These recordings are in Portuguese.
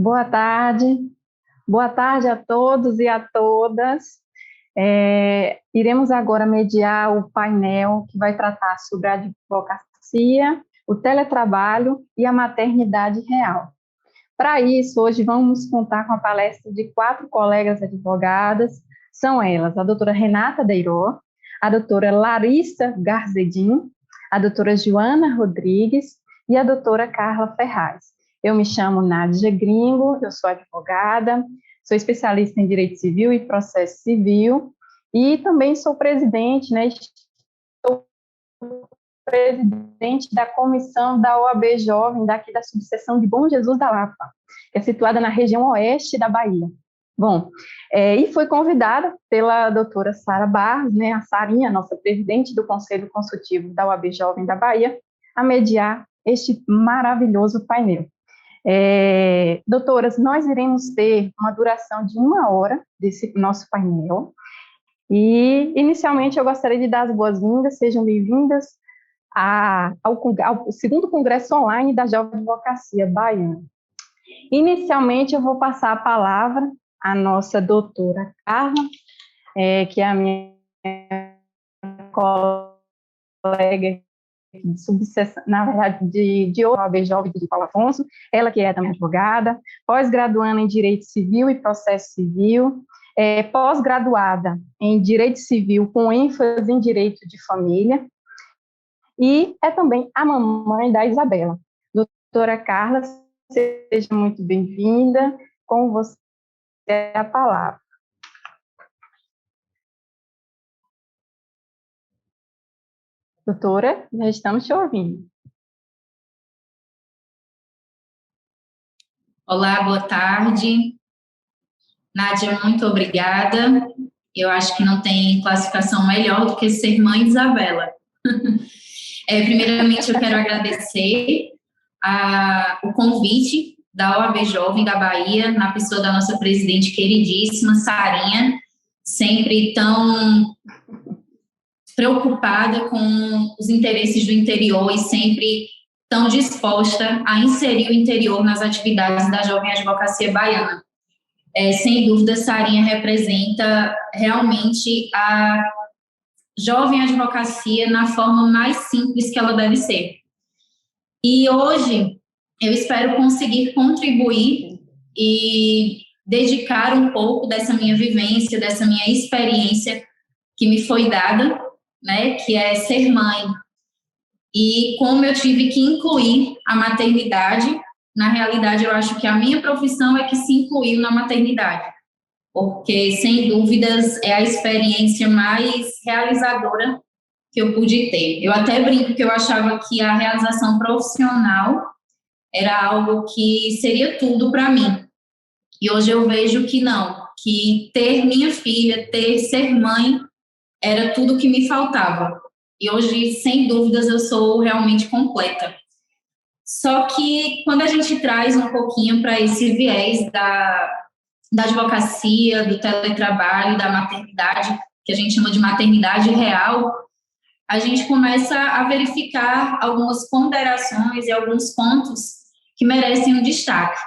Boa tarde, boa tarde a todos e a todas. Iremos agora mediar o painel que vai tratar sobre a advocacia, o teletrabalho e a maternidade real. Para isso, hoje vamos contar com a palestra de 4 colegas advogadas, são elas a doutora Renata Deiró, a doutora Larissa Garzedin, a doutora Joana Rodrigues e a doutora Carla Ferraz. Eu me chamo Nádia Gringo, eu sou advogada, sou especialista em Direito Civil e Processo Civil e também sou presidente, estou presidente da comissão da OAB Jovem, daqui da subseção de Bom Jesus da Lapa, que é situada na região oeste da Bahia. Bom, e fui convidada pela doutora Sara Barros, a Sarinha, nossa presidente do Conselho Consultivo da OAB Jovem da Bahia, a mediar este maravilhoso painel. Doutoras, nós iremos ter uma duração de 1 hora desse nosso painel, e inicialmente eu gostaria de dar as boas-vindas, sejam bem-vindas ao segundo Congresso Online da Jovem Advocacia Baiana. Inicialmente eu vou passar a palavra à nossa doutora Carla, que é a minha colega de subseção, na verdade, de OAB Jovem de Paulo Afonso, ela que é também advogada, pós-graduanda em Direito Civil e Processo Civil, pós-graduada em Direito Civil com ênfase em Direito de Família, e é também a mamãe da Isabela. Doutora Carla, seja muito bem-vinda, com você a palavra. Doutora, já estamos te ouvindo. Olá, boa tarde. Nádia, muito obrigada. Eu acho que não tem classificação melhor do que ser mãe de Isabela. Primeiramente, eu quero agradecer o convite da OAB Jovem da Bahia, na pessoa da nossa presidente queridíssima, Sarinha, sempre tão preocupada com os interesses do interior e sempre tão disposta a inserir o interior nas atividades da Jovem Advocacia Baiana. Sem dúvida, Sarinha representa realmente a jovem advocacia na forma mais simples que ela deve ser. E hoje eu espero conseguir contribuir e dedicar um pouco dessa minha vivência, dessa minha experiência que me foi dada, que é ser mãe. E como eu tive que incluir a maternidade, na realidade eu acho que a minha profissão é que se incluiu na maternidade, porque sem dúvidas é a experiência mais realizadora que eu pude ter. Eu até brinco que eu achava que a realização profissional era algo que seria tudo para mim. E hoje eu vejo que não, que ter minha filha, ser mãe, era tudo que me faltava. E hoje, sem dúvidas, eu sou realmente completa. Só que quando a gente traz um pouquinho para esse viés da advocacia, do teletrabalho, da maternidade, que a gente chama de maternidade real, a gente começa a verificar algumas ponderações e alguns pontos que merecem um destaque.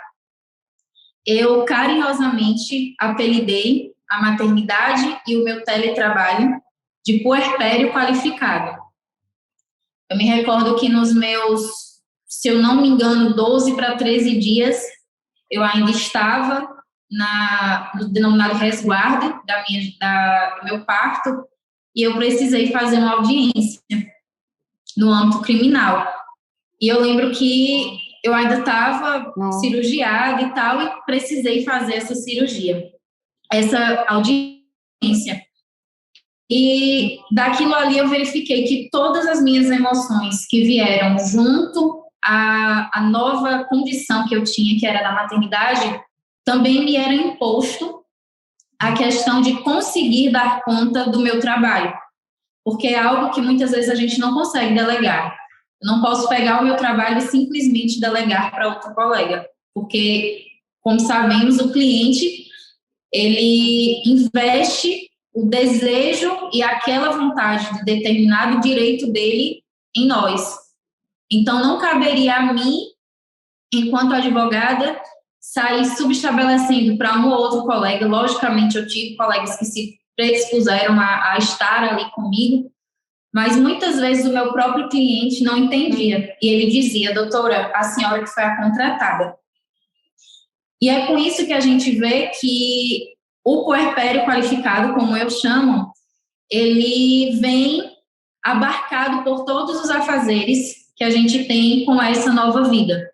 Eu carinhosamente apelidei a maternidade e o meu teletrabalho de puerpério qualificado. Eu me recordo que nos meus, se eu não me engano, 12 para 13 dias, eu ainda estava no denominado resguardo do meu parto, e eu precisei fazer uma audiência no âmbito criminal. E eu lembro que eu ainda estava cirurgiada e tal, e precisei fazer essa cirurgia, essa audiência. E daquilo ali eu verifiquei que todas as minhas emoções que vieram junto à nova condição que eu tinha, que era da maternidade, também me era imposto a questão de conseguir dar conta do meu trabalho, porque é algo que muitas vezes a gente não consegue delegar. Eu não posso pegar o meu trabalho e simplesmente delegar para outro colega, porque, como sabemos, o cliente, ele investe o desejo e aquela vontade de determinado direito dele em nós. Então, não caberia a mim, enquanto advogada, saí subestabelecendo para um ou outro colega. Logicamente, eu tive colegas que se predispuseram a estar ali comigo, mas muitas vezes o meu próprio cliente não entendia. E ele dizia: doutora, a senhora que foi a contratada. E é com isso que a gente vê que o puerpério qualificado, como eu chamo, ele vem abarcado por todos os afazeres que a gente tem com essa nova vida.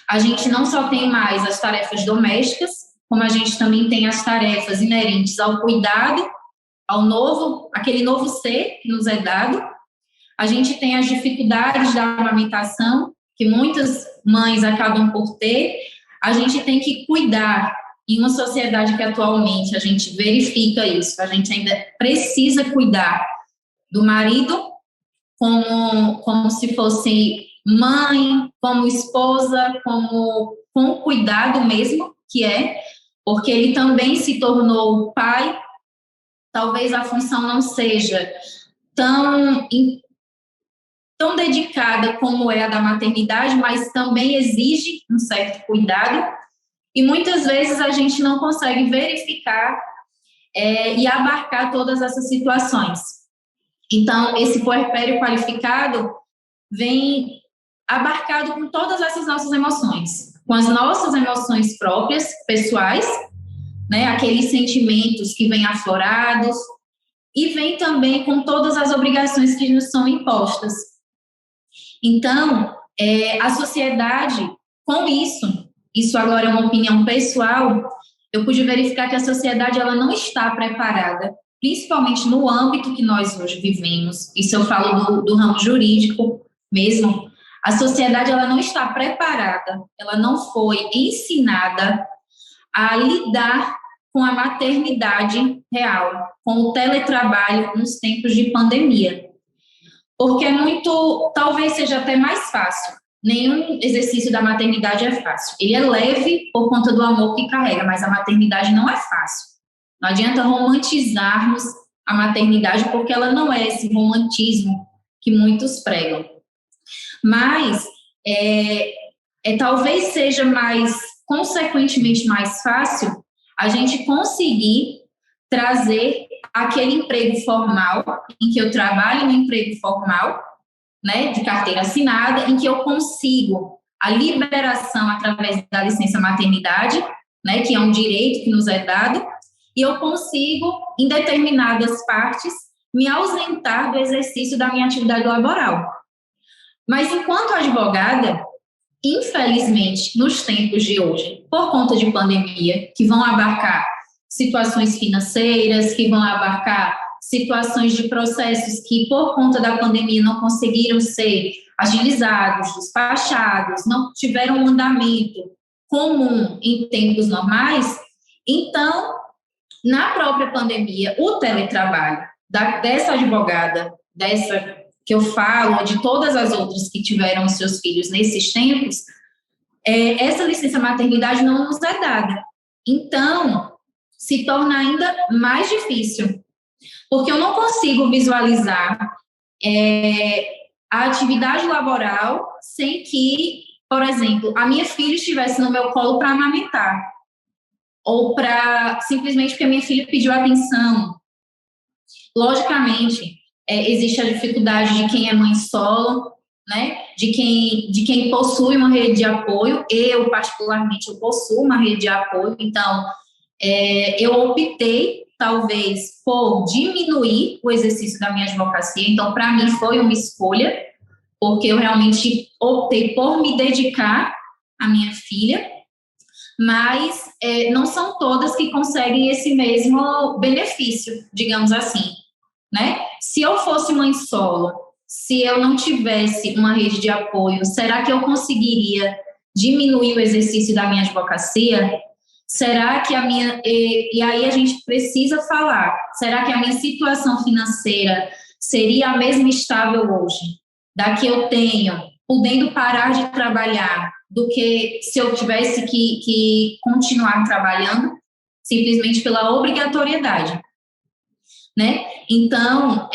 A gente não só tem mais as tarefas domésticas, como a gente também tem as tarefas inerentes ao cuidado, aquele novo ser que nos é dado. A gente tem as dificuldades da amamentação, que muitas mães acabam por ter. A gente tem que cuidar, em uma sociedade que atualmente a gente verifica isso, a gente ainda precisa cuidar do marido como se fosse mãe, como esposa, com cuidado mesmo, que é, porque ele também se tornou pai. Talvez a função não seja tão dedicada como é a da maternidade, mas também exige um certo cuidado, e muitas vezes a gente não consegue verificar e abarcar todas essas situações. Então, esse puerpério qualificado vem abarcado com todas essas nossas emoções, com as nossas emoções próprias, pessoais, né, aqueles sentimentos que vêm aflorados, e vem também com todas as obrigações que nos são impostas. Então, a sociedade, com isso agora é uma opinião pessoal, eu pude verificar que a sociedade ela não está preparada, principalmente no âmbito que nós hoje vivemos. Isso eu falo do ramo jurídico mesmo. A sociedade ela não está preparada, ela não foi ensinada a lidar com a maternidade real, com o teletrabalho nos tempos de pandemia. Porque talvez seja até mais fácil. Nenhum exercício da maternidade é fácil. Ele é leve por conta do amor que carrega, mas a maternidade não é fácil. Não adianta romantizarmos a maternidade, porque ela não é esse romantismo que muitos pregam. Mas talvez seja consequentemente mais fácil a gente conseguir trazer aquele emprego formal, em que eu trabalho no emprego formal, né, de carteira assinada, em que eu consigo a liberação através da licença maternidade, né, que é um direito que nos é dado, e eu consigo, em determinadas partes, me ausentar do exercício da minha atividade laboral. Mas, enquanto advogada, infelizmente, nos tempos de hoje, por conta de pandemia, que vão abarcar situações financeiras, que vão abarcar situações de processos que, por conta da pandemia, não conseguiram ser agilizados, despachados, não tiveram um andamento comum em tempos normais. Então, na própria pandemia, o teletrabalho dessa advogada, dessa que eu falo, de todas as outras que tiveram os seus filhos nesses tempos, essa licença maternidade não nos é dada. Então, se torna ainda mais difícil, porque eu não consigo visualizar a atividade laboral sem que, por exemplo, a minha filha estivesse no meu colo para amamentar, ou simplesmente porque a minha filha pediu atenção. Logicamente, existe a dificuldade de quem é mãe solo, né? De quem possui uma rede de apoio. Eu, particularmente, eu possuo uma rede de apoio, então eu optei, talvez, por diminuir o exercício da minha advocacia. Então, para mim, foi uma escolha, porque eu realmente optei por me dedicar à minha filha, mas não são todas que conseguem esse mesmo benefício, digamos assim, né? Se eu fosse mãe solo, se eu não tivesse uma rede de apoio, será que eu conseguiria diminuir o exercício da minha advocacia? Será que e aí a gente precisa falar, será que a minha situação financeira seria a mesma estável hoje, da que eu tenho, podendo parar de trabalhar, do que se eu tivesse que continuar trabalhando, simplesmente pela obrigatoriedade, né? Então,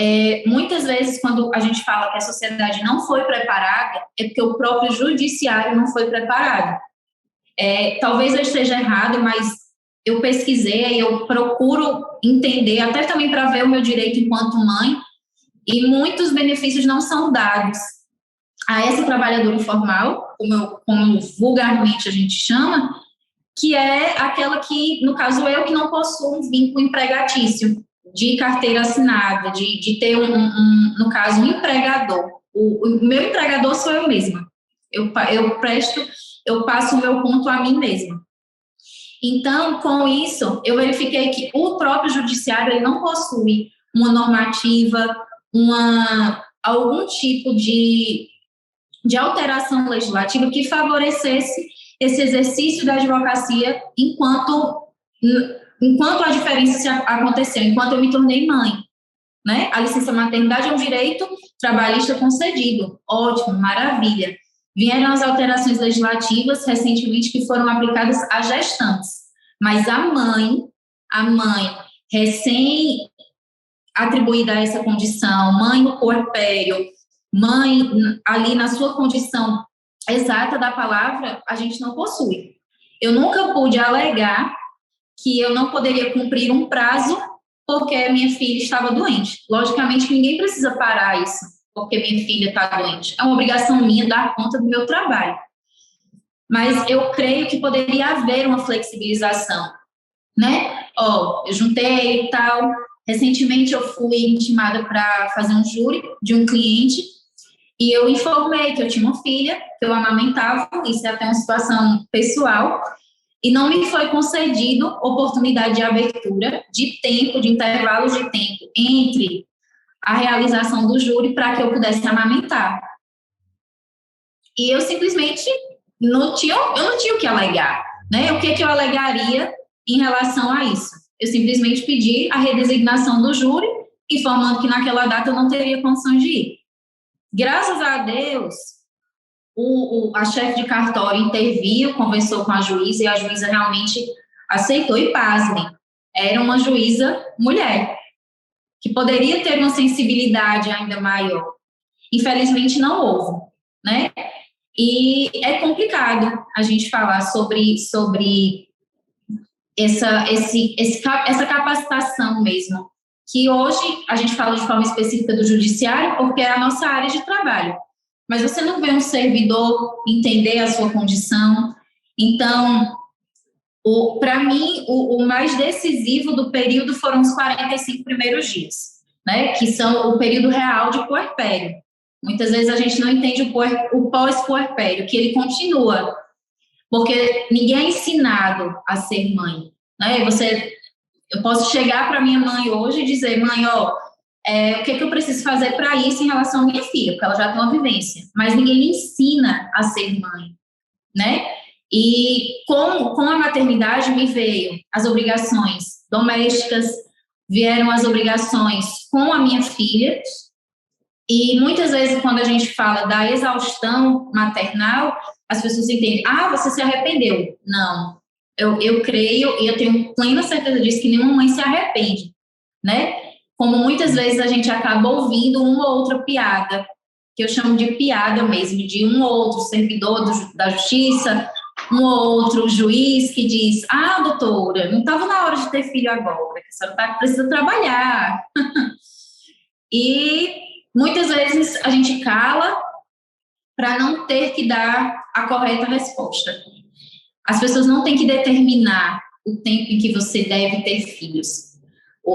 muitas vezes, quando a gente fala que a sociedade não foi preparada, é porque o próprio judiciário não foi preparado. Talvez eu esteja errado, mas eu pesquisei, eu procuro entender, até também para ver o meu direito enquanto mãe, e muitos benefícios não são dados a essa trabalhadora informal, como vulgarmente a gente chama, que é aquela que, no caso eu, que não possuo um vínculo empregatício, de carteira assinada, de ter, no caso, um empregador. O meu empregador sou eu mesma. Eu passo o meu ponto a mim mesma. Então, com isso, eu verifiquei que o próprio judiciário ele não possui uma normativa, algum tipo de alteração legislativa que favorecesse esse exercício da advocacia enquanto a diferença aconteceu, enquanto eu me tornei mãe, né? A licença maternidade é um direito trabalhista concedido, ótimo, maravilha. Vieram as alterações legislativas recentemente que foram aplicadas a gestantes, mas a mãe recém atribuída a essa condição, mãe no puerpério, mãe ali na sua condição exata da palavra, a gente não possui. Eu nunca pude alegar que eu não poderia cumprir um prazo porque minha filha estava doente. Logicamente, ninguém precisa parar isso porque minha filha está doente. É uma obrigação minha dar conta do meu trabalho. Mas eu creio que poderia haver uma flexibilização, né? Eu juntei e tal. Recentemente, eu fui intimada para fazer um júri de um cliente e eu informei que eu tinha uma filha, que eu amamentava, isso é até uma situação pessoal, e não me foi concedido oportunidade de abertura de tempo, de intervalos de tempo entre a realização do júri para que eu pudesse amamentar. E eu simplesmente eu não tinha o que alegar, né? O que eu alegaria em relação a isso? Eu simplesmente pedi a redesignação do júri, informando que naquela data eu não teria condições de ir. Graças a Deus, a chefe de cartório interviu, conversou com a juíza, e a juíza realmente aceitou, e pasmem, era uma juíza mulher, que poderia ter uma sensibilidade ainda maior. Infelizmente, não houve, né? E é complicado a gente falar sobre essa capacitação mesmo, que hoje a gente fala de forma específica do judiciário, porque é a nossa área de trabalho. Mas você não vê um servidor entender a sua condição. Então, para mim, o mais decisivo do período foram os 45 primeiros dias, né? Que são o período real de puerpério. Muitas vezes a gente não entende o pós-puerpério, que ele continua, porque ninguém é ensinado a ser mãe, né? Eu posso chegar para minha mãe hoje e dizer, mãe, o que eu preciso fazer para isso em relação à minha filha, porque ela já tem uma vivência, mas ninguém me ensina a ser mãe, né? E com a maternidade me veio as obrigações domésticas, vieram as obrigações com a minha filha, e muitas vezes quando a gente fala da exaustão maternal, as pessoas entendem, você se arrependeu. Não, eu creio e eu tenho plena certeza disso que nenhuma mãe se arrepende, né? Como muitas vezes a gente acaba ouvindo uma ou outra piada, que eu chamo de piada mesmo, de um ou outro servidor da justiça, um ou outro juiz que diz, doutora, não estava na hora de ter filho agora, que a senhora precisa trabalhar. E muitas vezes a gente cala para não ter que dar a correta resposta. As pessoas não têm que determinar o tempo em que você deve ter filhos.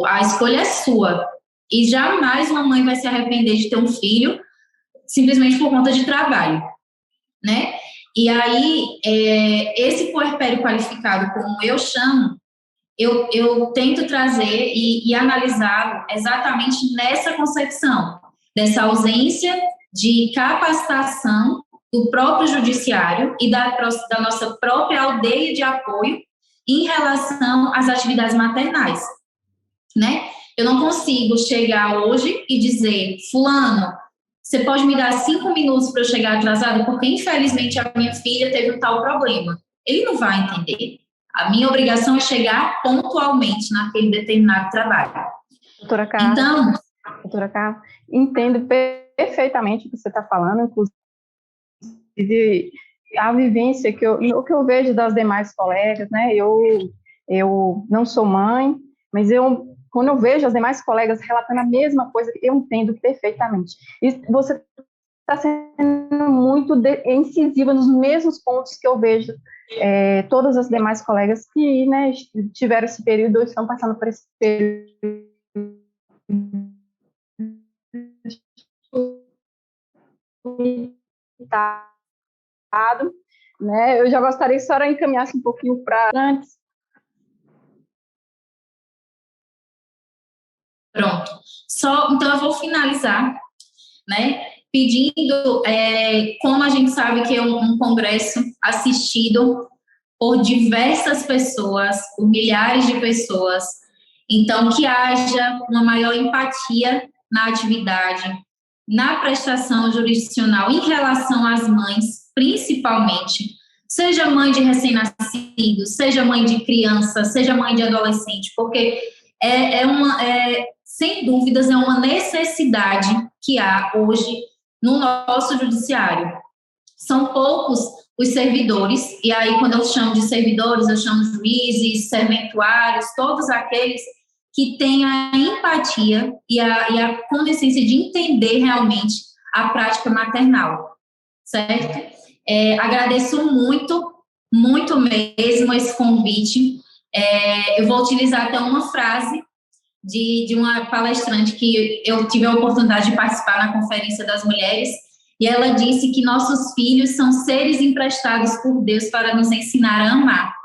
A escolha é sua. E jamais uma mãe vai se arrepender de ter um filho simplesmente por conta de trabalho, né? E aí, esse puerpério qualificado, como eu chamo, eu tento trazer e analisá-lo exatamente nessa concepção, dessa ausência de capacitação do próprio judiciário e da nossa própria aldeia de apoio em relação às atividades maternais, né? Eu não consigo chegar hoje e dizer, fulano, você pode me dar 5 minutos para eu chegar atrasado, porque infelizmente a minha filha teve um tal problema. Ele não vai entender. A minha obrigação é chegar pontualmente naquele determinado trabalho. Doutora Carla, entendo perfeitamente o que você está falando, inclusive a vivência o que eu vejo das demais colegas, né? Eu não sou mãe, mas quando eu vejo as demais colegas relatando a mesma coisa, eu entendo perfeitamente. E você está sendo muito incisiva nos mesmos pontos que eu vejo todas as demais colegas que, né, tiveram esse período ou estão passando por esse período. Né? Eu já gostaria que a senhora encaminhasse um pouquinho para antes. Pronto. Então, eu vou finalizar, né, pedindo, como a gente sabe que é um congresso assistido por diversas pessoas, por milhares de pessoas, então que haja uma maior empatia na atividade, na prestação jurisdicional em relação às mães, principalmente, seja mãe de recém-nascido, seja mãe de criança, seja mãe de adolescente, porque sem dúvidas, é uma necessidade que há hoje no nosso judiciário. São poucos os servidores, e aí quando eu chamo de servidores, eu chamo juízes, serventuários, todos aqueles que têm a empatia e a condescendência de entender realmente a prática maternal, certo? Agradeço muito, muito mesmo esse convite. Eu vou utilizar até uma frase de uma palestrante que eu tive a oportunidade de participar na Conferência das Mulheres, e ela disse que nossos filhos são seres emprestados por Deus para nos ensinar a amar.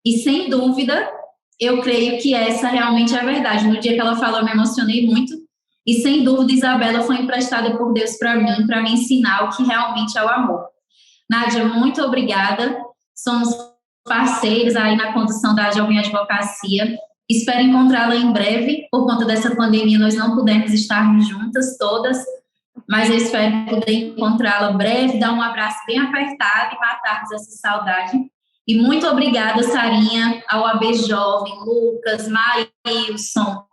E, sem dúvida, eu creio que essa realmente é a verdade. No dia que ela falou, eu me emocionei muito, e, sem dúvida, Isabela foi emprestada por Deus para me ensinar o que realmente é o amor. Nádia, muito obrigada. Somos parceiros aí na condução da Jovem Advocacia. Espero encontrá-la em breve. Por conta dessa pandemia, nós não pudemos estarmos juntas todas, mas eu espero poder encontrá-la breve, dar um abraço bem apertado e matarmos essa saudade. E muito obrigada, Sarinha, ao AB Jovem, Lucas, Marilson,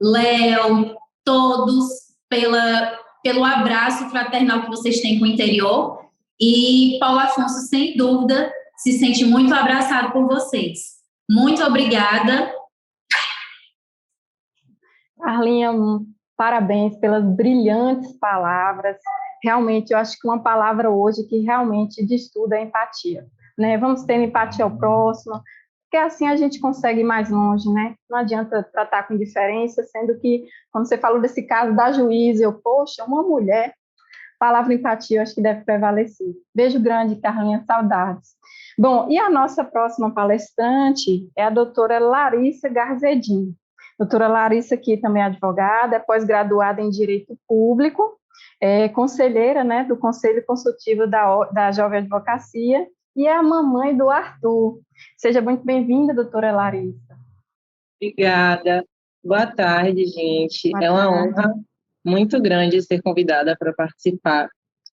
Léo, todos, pelo abraço fraternal que vocês têm com o interior. E Paulo Afonso, sem dúvida, se sente muito abraçado por vocês. Muito obrigada. Arlinha, parabéns pelas brilhantes palavras. Realmente, eu acho que uma palavra hoje que realmente diz tudo é empatia. Né? Vamos ter empatia ao próximo, porque assim a gente consegue ir mais longe, né? Não adianta tratar com indiferença, sendo que, quando você falou desse caso da juíza, poxa, uma mulher, palavra empatia, eu acho que deve prevalecer. Beijo grande, Carlinha, saudades. Bom, e a nossa próxima palestrante é a doutora Larissa Garzedin. Doutora Larissa, que também é advogada, é pós-graduada em Direito Público, é conselheira, né, do Conselho Consultivo da Jovem Advocacia, e é a mamãe do Arthur. Seja muito bem-vinda, doutora Larissa. Obrigada. Boa tarde, gente. É uma honra muito grande ser convidada para participar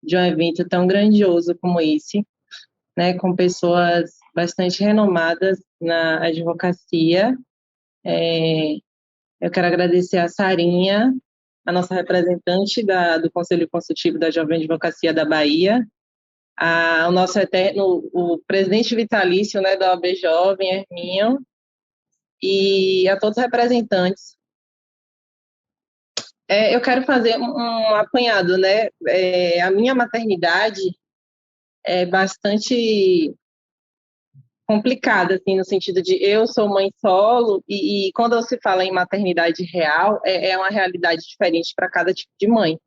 de um evento tão grandioso como esse, né, com pessoas bastante renomadas na advocacia. Eu quero agradecer a Sarinha, a nossa representante do Conselho Consultivo da Jovem Advocacia da Bahia, o nosso o presidente vitalício, né, da OAB Jovem, Herminho, e a todos os representantes. Eu quero fazer um apanhado, né? A minha maternidade é bastante complicada, assim, no sentido de eu sou mãe solo, e quando se fala em maternidade real, é uma realidade diferente para cada tipo de mãe.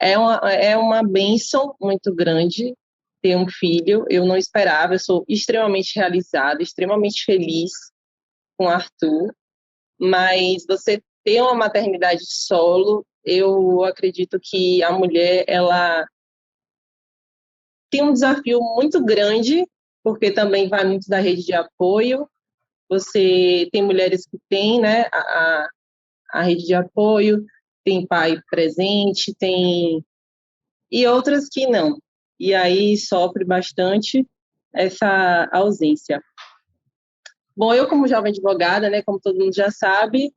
É uma bênção muito grande ter um filho, eu não esperava, eu sou extremamente realizada, extremamente feliz com o Arthur, mas você ter uma maternidade solo, eu acredito que a mulher, ela tem um desafio muito grande, porque também vai muito da rede de apoio. Você tem mulheres que têm, né, a rede de apoio, tem pai presente, e outras que não. E aí sofre bastante essa ausência. Bom, eu como jovem advogada, né, como todo mundo já sabe,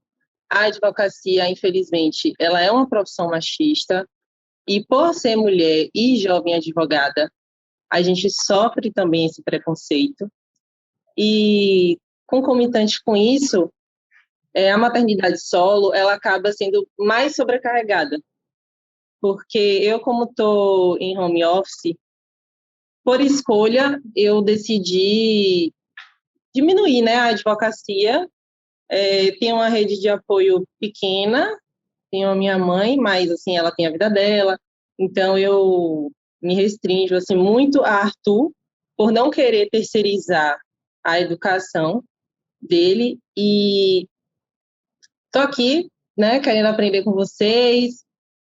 a advocacia, infelizmente, ela é uma profissão machista, e por ser mulher e jovem advogada, a gente sofre também esse preconceito. E, concomitante com isso, a maternidade solo, ela acaba sendo mais sobrecarregada. Porque eu, como estou em home office, por escolha, eu decidi diminuir, né, a advocacia. Tenho uma rede de apoio pequena, tenho a minha mãe, mas, assim, ela tem a vida dela, então eu me restringo, assim, muito a Arthur, por não querer terceirizar a educação dele, e estou aqui, né, querendo aprender com vocês,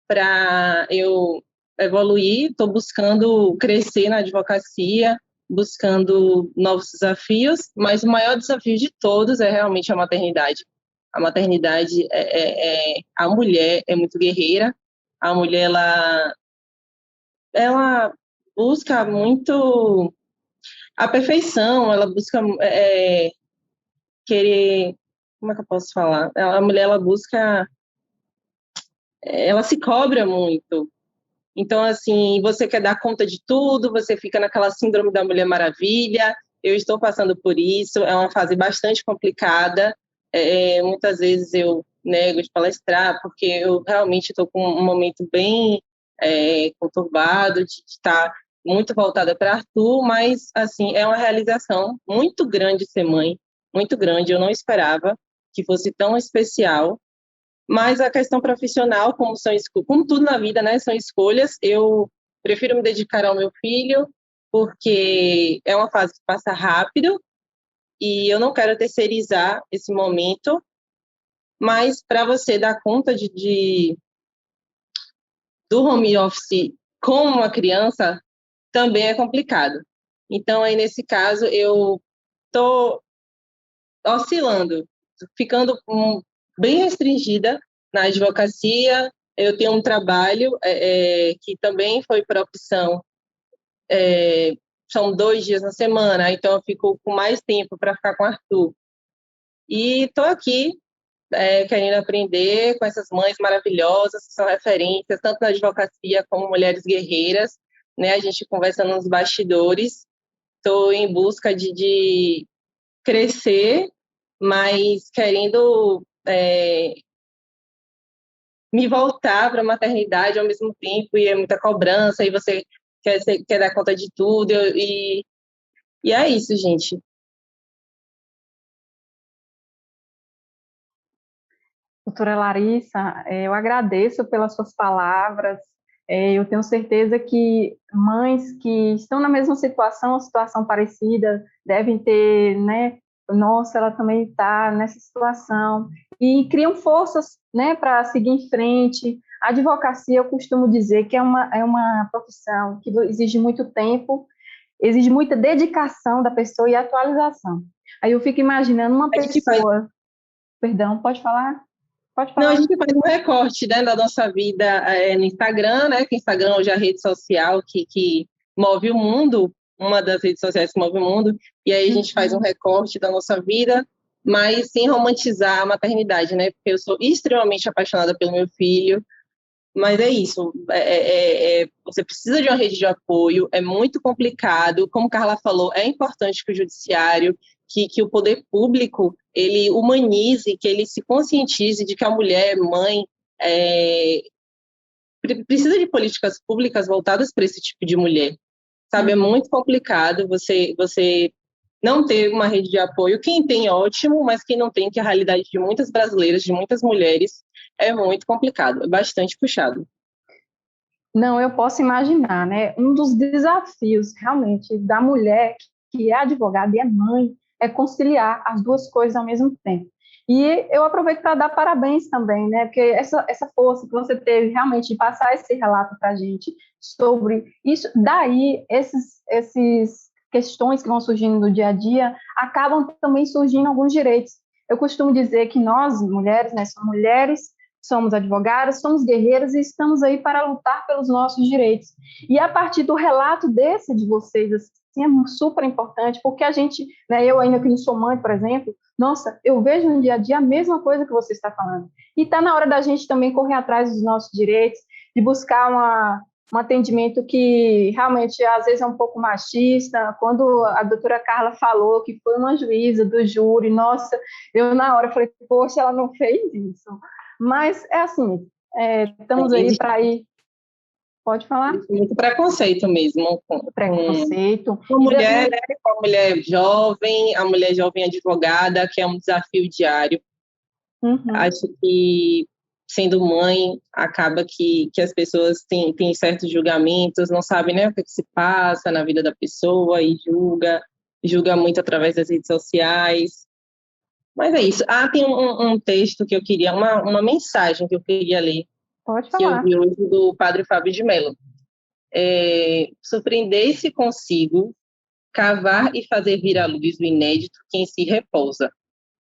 para eu evoluir, estou buscando crescer na advocacia, buscando novos desafios, mas o maior desafio de todos é realmente a maternidade. A maternidade, a mulher é muito guerreira, a mulher, ela busca muito a perfeição, ela busca querer, como é que eu posso falar? A mulher, ela busca, ela se cobra muito. Então, assim, você quer dar conta de tudo, você fica naquela síndrome da Mulher Maravilha. Eu estou passando por isso, é uma fase bastante complicada. Muitas vezes eu nego de palestrar, porque eu realmente estou com um momento bem conturbado, de estar muito voltada para Arthur, mas, assim, é uma realização muito grande ser mãe, muito grande. Eu não esperava que fosse tão especial. Mas a questão profissional, como tudo na vida, né, são escolhas, eu prefiro me dedicar ao meu filho, porque é uma fase que passa rápido, e eu não quero terceirizar esse momento, mas para você dar conta do home office com uma criança, também é complicado. Então, aí, nesse caso, eu estou oscilando, ficando bem restringida na advocacia. Eu tenho um trabalho que também foi por opção, são 2 dias na semana, então eu fico com mais tempo para ficar com o Arthur. E estou aqui querendo aprender com essas mães maravilhosas, que são referências, tanto na advocacia como mulheres guerreiras, né? A gente conversa nos bastidores, estou em busca de crescer, mas querendo me voltar para a maternidade ao mesmo tempo, e é muita cobrança, e você quer dar conta de tudo, e é isso, gente. Doutora Larissa, eu agradeço pelas suas palavras. Eu tenho certeza que mães que estão na mesma situação parecida, devem ter, né? Nossa, ela também está nessa situação, e criam forças, né, para seguir em frente. A advocacia, eu costumo dizer que é uma profissão que exige muito tempo, exige muita dedicação da pessoa e atualização. Aí eu fico imaginando uma A gente faz, pessoa. Perdão, pode falar? Pode não, a falar. gente faz um recorte, né, da nossa vida no Instagram, né, que o Instagram hoje é a rede social que move o mundo, uma das redes sociais que move o mundo, e aí a gente faz um recorte da nossa vida, mas sem romantizar a maternidade, né, porque eu sou extremamente apaixonada pelo meu filho. Mas é isso, você precisa de uma rede de apoio, é muito complicado, como Carla falou, é importante que o judiciário, que o poder público, ele humanize, que ele se conscientize de que a mulher, mãe, precisa de políticas públicas voltadas para esse tipo de mulher, sabe? É muito complicado você não ter uma rede de apoio. Quem tem, ótimo, mas quem não tem, que é a realidade de muitas brasileiras, de muitas mulheres, é muito complicado, é bastante puxado. Não, eu posso imaginar, né? Um dos desafios, realmente, da mulher que é advogada e é mãe, é conciliar as duas coisas ao mesmo tempo. E eu aproveito para dar parabéns também, né? Porque essa força que você teve realmente de passar esse relato para a gente sobre isso, daí esses questões que vão surgindo no dia a dia, acabam também surgindo alguns direitos. Eu costumo dizer que nós, mulheres, né, somos advogadas, somos guerreiras e estamos aí para lutar pelos nossos direitos. E a partir do relato desse de vocês, assim, é super importante, porque a gente, né, eu ainda que não sou mãe, por exemplo, nossa, eu vejo no dia a dia a mesma coisa que você está falando. E está na hora da gente também correr atrás dos nossos direitos, de buscar um atendimento que realmente às vezes é um pouco machista. Quando a doutora Carla falou que foi uma juíza do júri, nossa, eu na hora falei, poxa, ela não fez isso. Mas é assim, estamos aí para ir. Pode falar? Muito preconceito mesmo Preconceito. Com a mulher, né, com a mulher jovem advogada, que é um desafio diário. Uhum. Acho que, sendo mãe, acaba que as pessoas têm certos julgamentos, não sabem, né, o que se passa na vida da pessoa e julga muito através das redes sociais. Mas é isso. Tem um texto que eu queria, uma mensagem que eu queria ler. Pode que eu falar. vi hoje do Padre Fábio de Mello. Surpreender-se consigo, cavar e fazer vir à luz o inédito que em si repousa,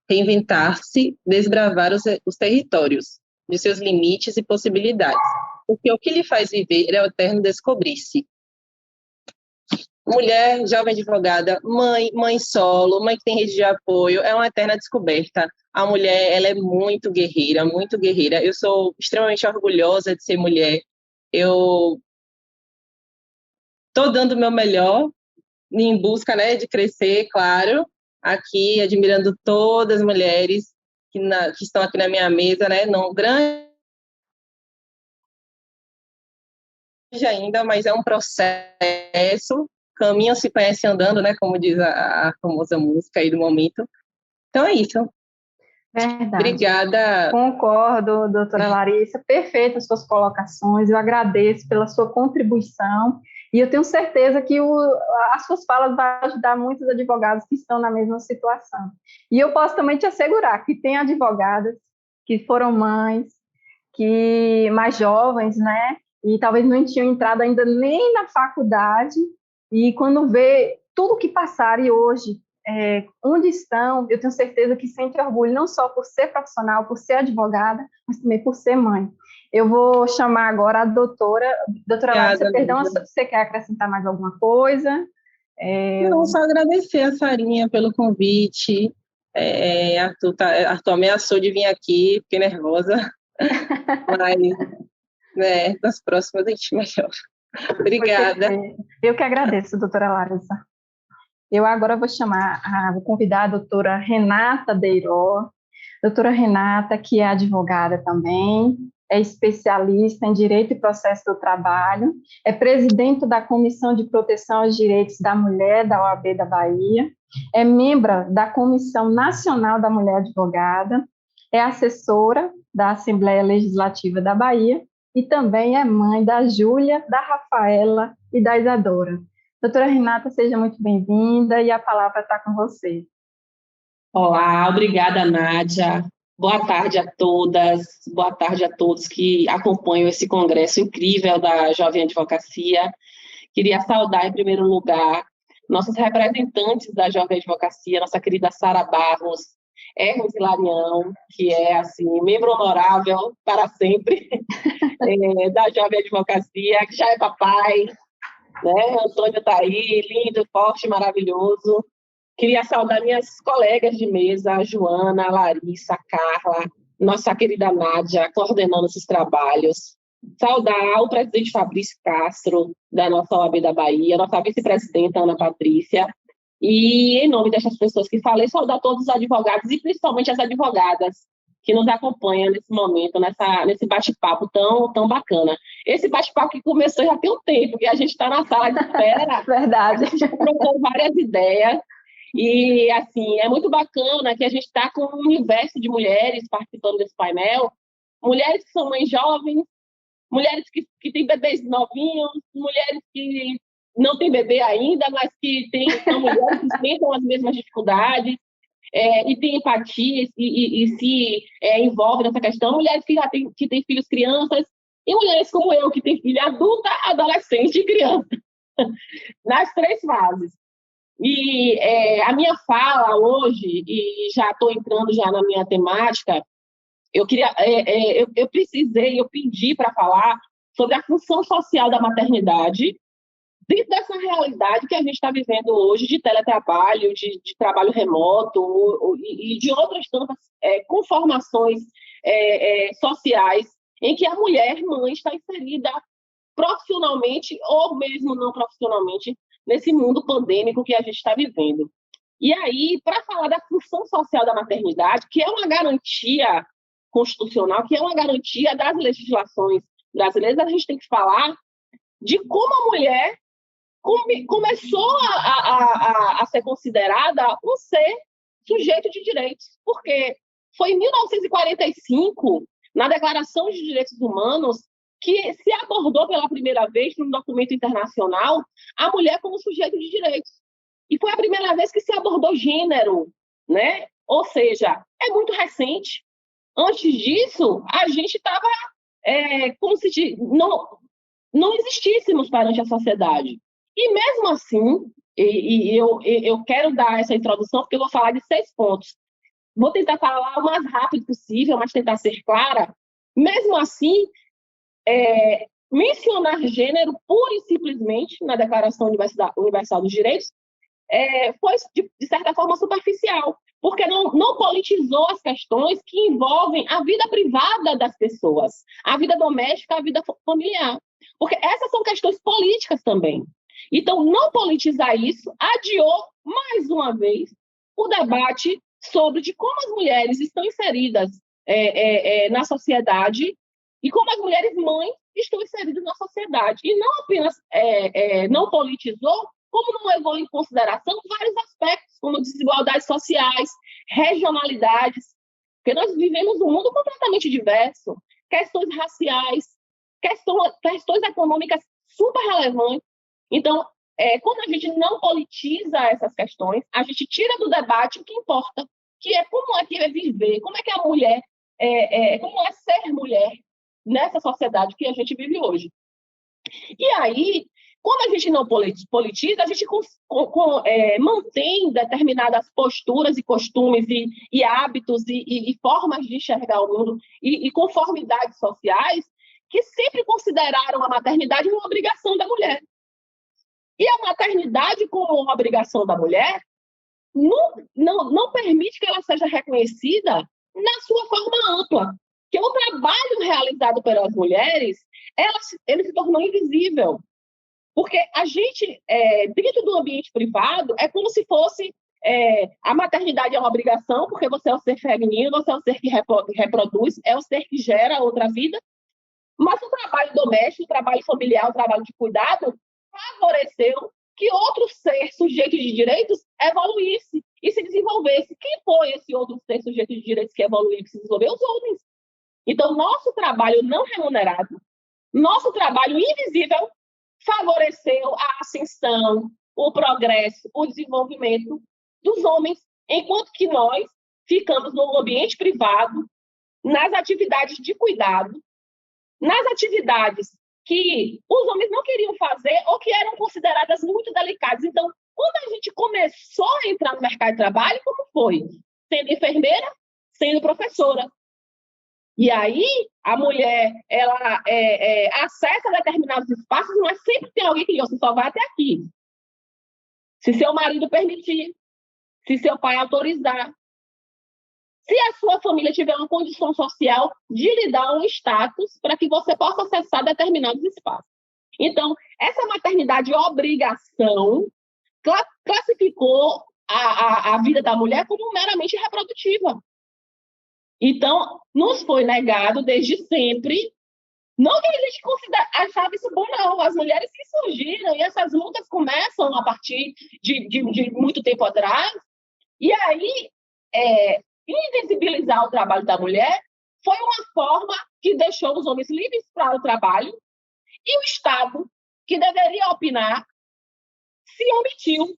reinventar-se, desbravar os territórios de seus limites e possibilidades, porque o que lhe faz viver é o eterno descobrir-se. Mulher, jovem advogada, mãe solo, mãe que tem rede de apoio, é uma eterna descoberta. A mulher, ela é muito guerreira, muito guerreira. Eu sou extremamente orgulhosa de ser mulher. Eu estou dando o meu melhor em busca, né, de crescer, claro, aqui, admirando todas as mulheres que estão aqui na minha mesa, né, não grande ainda, mas é um processo. Caminho se conhece andando, né, como diz a famosa música aí do momento. Então é isso. Verdade. Obrigada. Concordo, doutora Larissa, perfeitas suas colocações, eu agradeço pela sua contribuição, e eu tenho certeza que as suas falas vão ajudar muitos advogados que estão na mesma situação. E eu posso também te assegurar que tem advogadas que foram mães, que mais jovens, né, e talvez não tinham entrado ainda nem na faculdade, e quando vê tudo que passaram e hoje, onde estão, eu tenho certeza que sente orgulho, não só por ser profissional, por ser advogada, mas também por ser mãe. Eu vou chamar agora a doutora Larissa, perdão, você quer acrescentar mais alguma coisa? Não, só agradecer a Sarinha pelo convite. Arthur ameaçou de vir aqui, fiquei nervosa, mas né, nas próximas a gente melhora. Obrigada. Eu que agradeço, doutora Larissa. Eu agora vou convidar a doutora Renata Deiró. Doutora Renata, que é advogada também, é especialista em Direito e Processo do Trabalho, é presidente da Comissão de Proteção aos Direitos da Mulher da OAB da Bahia, é membro da Comissão Nacional da Mulher Advogada, é assessora da Assembleia Legislativa da Bahia e também é mãe da Júlia, da Rafaela e da Isadora. Doutora Renata, seja muito bem-vinda e a palavra está com você. Olá, obrigada, Nádia. Boa tarde a todas, boa tarde a todos que acompanham esse congresso incrível da Jovem Advocacia. Queria saudar, em primeiro lugar, nossos representantes da Jovem Advocacia, nossa querida Sara Barros, Hermes Hilarião, que é, assim, membro honorável para sempre da Jovem Advocacia, que já é papai, né? Antônio está aí, lindo, forte, maravilhoso. Queria saudar minhas colegas de mesa, a Joana, a Larissa, a Carla, nossa querida Nádia, coordenando esses trabalhos. Saudar o presidente Fabrício Castro, da nossa OAB da Bahia, nossa vice-presidenta Ana Patrícia, e, em nome dessas pessoas que falei, saudar todos os advogados, e principalmente as advogadas que nos acompanham nesse momento, nesse bate-papo tão bacana. Esse bate-papo que começou já tem um tempo, que a gente está na sala de espera. Verdade. A gente trocou várias ideias, e, assim, é muito bacana que a gente está com um universo de mulheres participando desse painel, mulheres que são mães jovens, mulheres que têm bebês novinhos, mulheres que não têm bebê ainda, mas que são mulheres que enfrentam as mesmas dificuldades, e têm empatia e se envolvem nessa questão, mulheres que têm filhos crianças, e mulheres como eu, que têm filho adulta, adolescente e criança, nas 3 fases. E a minha fala hoje, e já estou entrando já na minha temática, eu pedi para falar sobre a função social da maternidade dentro dessa realidade que a gente está vivendo hoje de teletrabalho, de trabalho remoto e de outras tantas conformações sociais em que a mulher mãe está inserida profissionalmente ou mesmo não profissionalmente, nesse mundo pandêmico que a gente está vivendo. E aí, para falar da função social da maternidade, que é uma garantia constitucional, que é uma garantia das legislações brasileiras, a gente tem que falar de como a mulher começou a ser considerada um ser sujeito de direitos. Porque foi em 1945, na Declaração de Direitos Humanos, que se abordou pela primeira vez, num documento internacional, a mulher como sujeito de direitos. E foi a primeira vez que se abordou gênero, né? Ou seja, é muito recente. Antes disso, a gente estava como se não existíssemos perante a sociedade. E mesmo assim, eu quero dar essa introdução, porque eu vou falar de 6 pontos. Vou tentar falar o mais rápido possível, mas tentar ser clara. Mesmo assim, mencionar gênero pura e simplesmente na Declaração Universal dos Direitos foi, de certa forma, superficial, porque não politizou as questões que envolvem a vida privada das pessoas, a vida doméstica, a vida familiar. Porque essas são questões políticas também. Então, não politizar isso adiou, mais uma vez, o debate sobre de como as mulheres estão inseridas na sociedade e como as mulheres mães estão inseridas na sociedade. E não apenas não politizou, como não levou em consideração vários aspectos, como desigualdades sociais, regionalidades, porque nós vivemos um mundo completamente diverso, questões raciais, questões econômicas super relevantes. Então, quando a gente não politiza essas questões, a gente tira do debate o que importa, que é como é que é viver, como é que a mulher, como é ser mulher nessa sociedade que a gente vive hoje. E aí, quando a gente não politiza, a gente mantém determinadas posturas e costumes e hábitos e formas de enxergar o mundo e conformidades sociais que sempre consideraram a maternidade uma obrigação da mulher. E a maternidade como uma obrigação da mulher não permite que ela seja reconhecida na sua forma ampla, que o trabalho realizado pelas mulheres, ele se tornou invisível. Porque a gente, dentro do ambiente privado, é como se fosse a maternidade é uma obrigação, porque você é o ser feminino, você é o ser que reproduz, é o ser que gera outra vida, mas o trabalho doméstico, o trabalho familiar, o trabalho de cuidado, favoreceu que outro ser sujeito de direitos evoluísse e se desenvolvesse. Quem foi esse outro ser sujeito de direitos que evoluiu e que se desenvolveu? Os homens. Então, nosso trabalho não remunerado, nosso trabalho invisível, favoreceu a ascensão, o progresso, o desenvolvimento dos homens, enquanto que nós ficamos no ambiente privado, nas atividades de cuidado, nas atividades que os homens não queriam fazer ou que eram consideradas muito delicadas. Então, quando a gente começou a entrar no mercado de trabalho, como foi? Sendo enfermeira, sendo professora. E aí, a mulher, ela acessa determinados espaços, mas sempre tem alguém que diz, você só vai até aqui. Se seu marido permitir, se seu pai autorizar, se a sua família tiver uma condição social de lhe dar um status para que você possa acessar determinados espaços. Então, essa maternidade obrigação classificou a vida da mulher como meramente reprodutiva. Então, nos foi negado desde sempre, não que a gente achava isso bom, não. As mulheres que surgiram, e essas lutas começam a partir de muito tempo atrás, e aí invisibilizar o trabalho da mulher foi uma forma que deixou os homens livres para o trabalho, e o Estado, que deveria opinar, se omitiu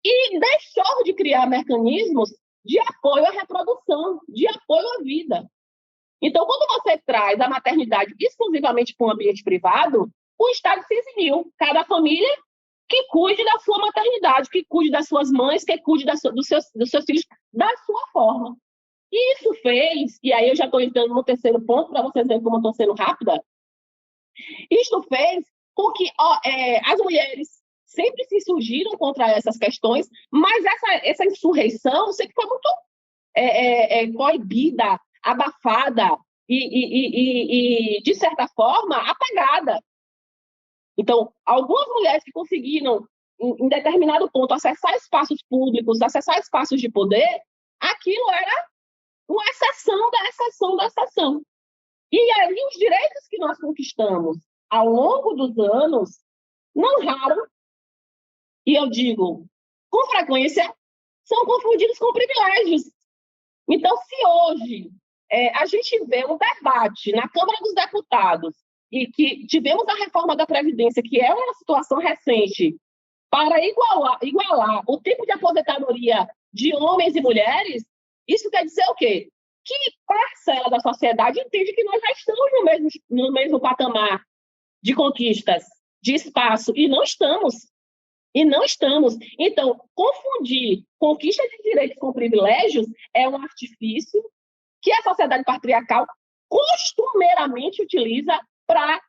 e deixou de criar mecanismos de apoio à reprodução, de apoio à vida. Então, quando você traz a maternidade exclusivamente para um ambiente privado, o Estado se eximiu. Cada família que cuide da sua maternidade, que cuide das suas mães, que cuide dos seus filhos da sua forma. E isso fez, e aí eu já estou entrando no terceiro ponto, para vocês verem como eu estou sendo rápida, isto fez com que as mulheres sempre se surgiram contra essas questões, mas essa insurreição sempre foi muito coibida, abafada e, de certa forma, apagada. Então, algumas mulheres que conseguiram, em determinado ponto, acessar espaços públicos, acessar espaços de poder, aquilo era uma exceção da exceção da exceção. E aí, os direitos que nós conquistamos ao longo dos anos, não raro, e eu digo com frequência, são confundidos com privilégios. Então, se hoje a gente vê um debate na Câmara dos Deputados e que tivemos a reforma da Previdência, que é uma situação recente, para igualar o tipo de aposentadoria de homens e mulheres, isso quer dizer o quê? Que parcela da sociedade entende que nós já estamos no mesmo patamar de conquistas, de espaço, e não estamos. E não estamos. Então, confundir conquista de direitos com privilégios é um artifício que a sociedade patriarcal costumeiramente utiliza para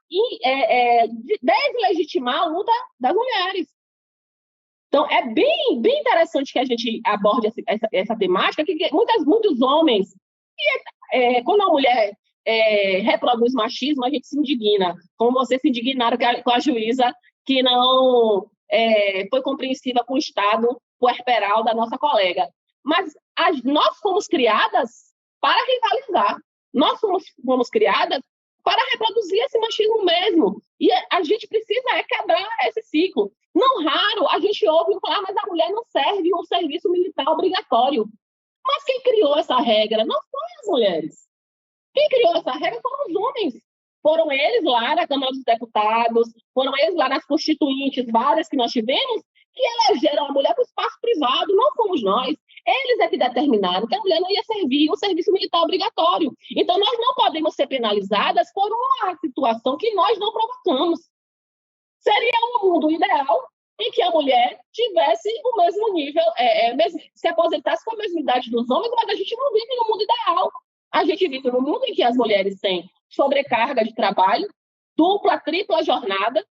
deslegitimar a luta das mulheres. Então, é bem interessante que a gente aborde essa temática, que muitos homens, quando a mulher reproduz machismo, a gente se indigna, como vocês se indignaram com a juíza que não foi compreensiva com o estado puerperal da nossa colega. Mas nós fomos criadas para rivalizar, nós fomos criadas para reproduzir esse machismo mesmo. E a gente precisa quebrar esse ciclo. Não raro, a gente ouve falar, mas a mulher não serve um serviço militar obrigatório. Mas quem criou essa regra não foram as mulheres. Quem criou essa regra foram os homens. Foram eles lá na Câmara dos Deputados, foram eles lá nas constituintes, várias que nós tivemos, que elegeram a mulher para o espaço privado, não fomos nós. Eles que determinaram que a mulher não ia servir um serviço militar obrigatório. Então, nós não podemos ser penalizadas por uma situação que nós não provocamos. Seria um mundo ideal em que a mulher tivesse o mesmo nível, se aposentasse com a mesma idade dos homens, mas a gente não vive no mundo ideal. A gente vive num mundo em que as mulheres têm sobrecarga de trabalho, dupla, tripla jornada,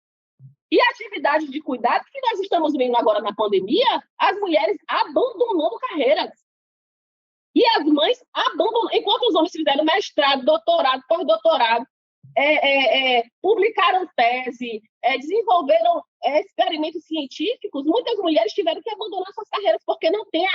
e atividades de cuidado que nós estamos vendo agora na pandemia, as mulheres abandonando carreiras. E as mães abandonando, enquanto os homens fizeram mestrado, doutorado, pós-doutorado, publicaram tese, desenvolveram experimentos científicos, muitas mulheres tiveram que abandonar suas carreiras porque não tem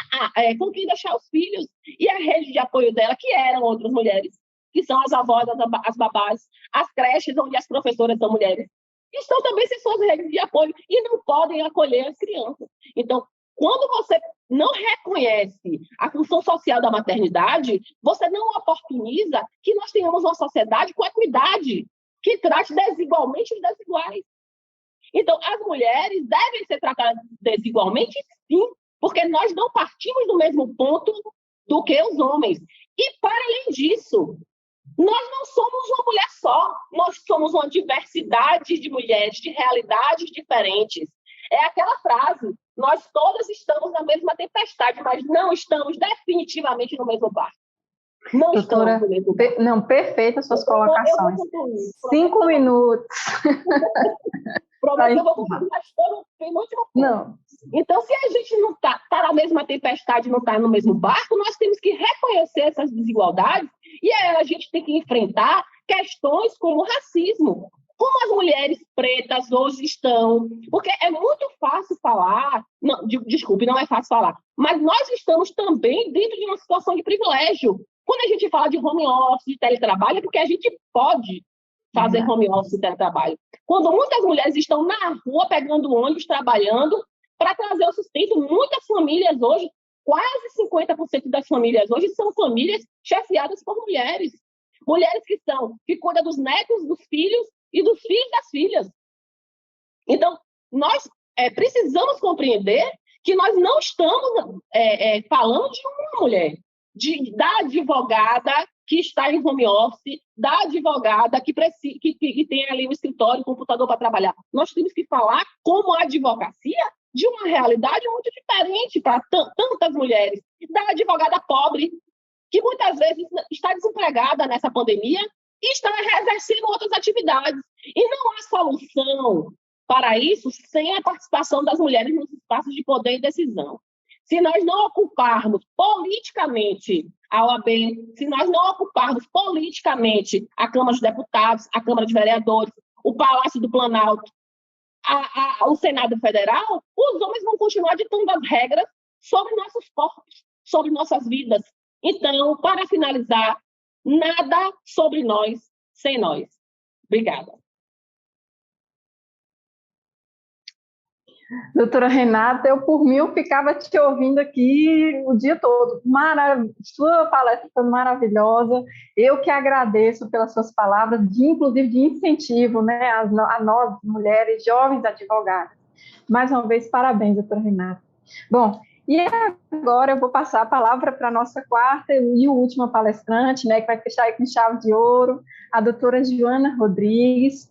com quem deixar os filhos. E a rede de apoio dela, que eram outras mulheres, que são as avós, as babás, as creches onde as professoras são mulheres, estão também sem suas redes de apoio e não podem acolher as crianças. Então, quando você não reconhece a função social da maternidade, você não oportuniza que nós tenhamos uma sociedade com equidade, que trate desigualmente os desiguais. Então, as mulheres devem ser tratadas desigualmente, sim, porque nós não partimos do mesmo ponto do que os homens. E, para além disso, nós não somos uma mulher só, nós somos uma diversidade de mulheres, de realidades diferentes. É aquela frase, nós todas estamos na mesma tempestade, mas não estamos definitivamente no mesmo barco. Não Doutora, estamos no mesmo barco. Não, perfeitas suas colocações. 5 minutos. Prometo que eu vou concluir, mas estou no último ponto. Não. Então, se a gente não está na mesma tempestade, não está no mesmo barco, nós temos que reconhecer essas desigualdades e aí a gente tem que enfrentar questões como racismo, como as mulheres pretas hoje estão, porque é muito fácil falar, desculpe, não é fácil falar, mas nós estamos também dentro de uma situação de privilégio. Quando a gente fala de home office, de teletrabalho, é porque a gente pode fazer home office e teletrabalho. Quando muitas mulheres estão na rua pegando ônibus, trabalhando, para trazer o sustento, muitas famílias hoje, quase 50% das famílias hoje são famílias chefiadas por mulheres. Mulheres que cuidam dos netos, dos filhos e dos filhos das filhas. Então, nós precisamos compreender que nós não estamos falando de uma mulher, da advogada que está em home office, da advogada que tem ali um escritório, um computador para trabalhar. Nós temos que falar como a advocacia de uma realidade muito diferente para tantas mulheres. Da advogada pobre, que muitas vezes está desempregada nessa pandemia e está exercendo outras atividades. E não há solução para isso sem a participação das mulheres nos espaços de poder e decisão. Se nós não ocuparmos politicamente a OAB, se nós não ocuparmos politicamente a Câmara dos Deputados, a Câmara de Vereadores, o Palácio do Planalto, o Senado Federal, os homens vão continuar ditando as regras sobre nossos corpos, sobre nossas vidas. Então, para finalizar, nada sobre nós sem nós. Obrigada. Doutora Renata, eu por mim eu ficava te ouvindo aqui o dia todo. Sua palestra foi maravilhosa. Eu que agradeço pelas suas palavras, inclusive de incentivo, né, a nós, mulheres, jovens advogadas. Mais uma vez, parabéns, doutora Renata. Bom, e agora eu vou passar a palavra para a nossa quarta e última palestrante, né, que vai fechar aí com chave de ouro, a doutora Joana Rodrigues,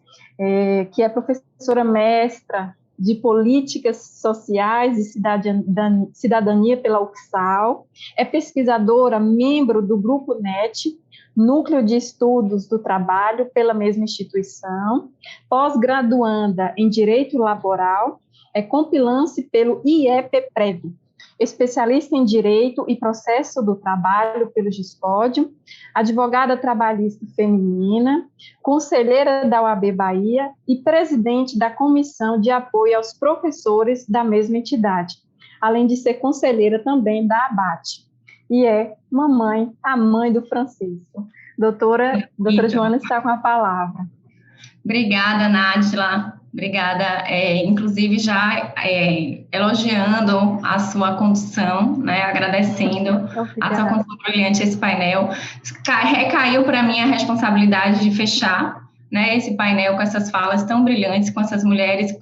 que é professora mestra de Políticas Sociais e Cidadania pela UFSAL, é pesquisadora, membro do Grupo NET, Núcleo de Estudos do Trabalho pela mesma instituição, pós-graduanda em Direito Laboral, é compilance pelo IEPPREV, especialista em Direito e Processo do Trabalho pelo GISPODIUM, advogada trabalhista feminina, conselheira da OAB Bahia e presidente da Comissão de Apoio aos Professores da mesma entidade, além de ser conselheira também da ABAT, e é a mãe do Francisco. Doutora Joana está com a palavra. Obrigada, Nájila. Obrigada, inclusive já elogiando a sua condução, né, agradecendo a sua condução brilhante esse painel. Recaiu para mim a responsabilidade de fechar, né, esse painel com essas falas tão brilhantes, com essas mulheres,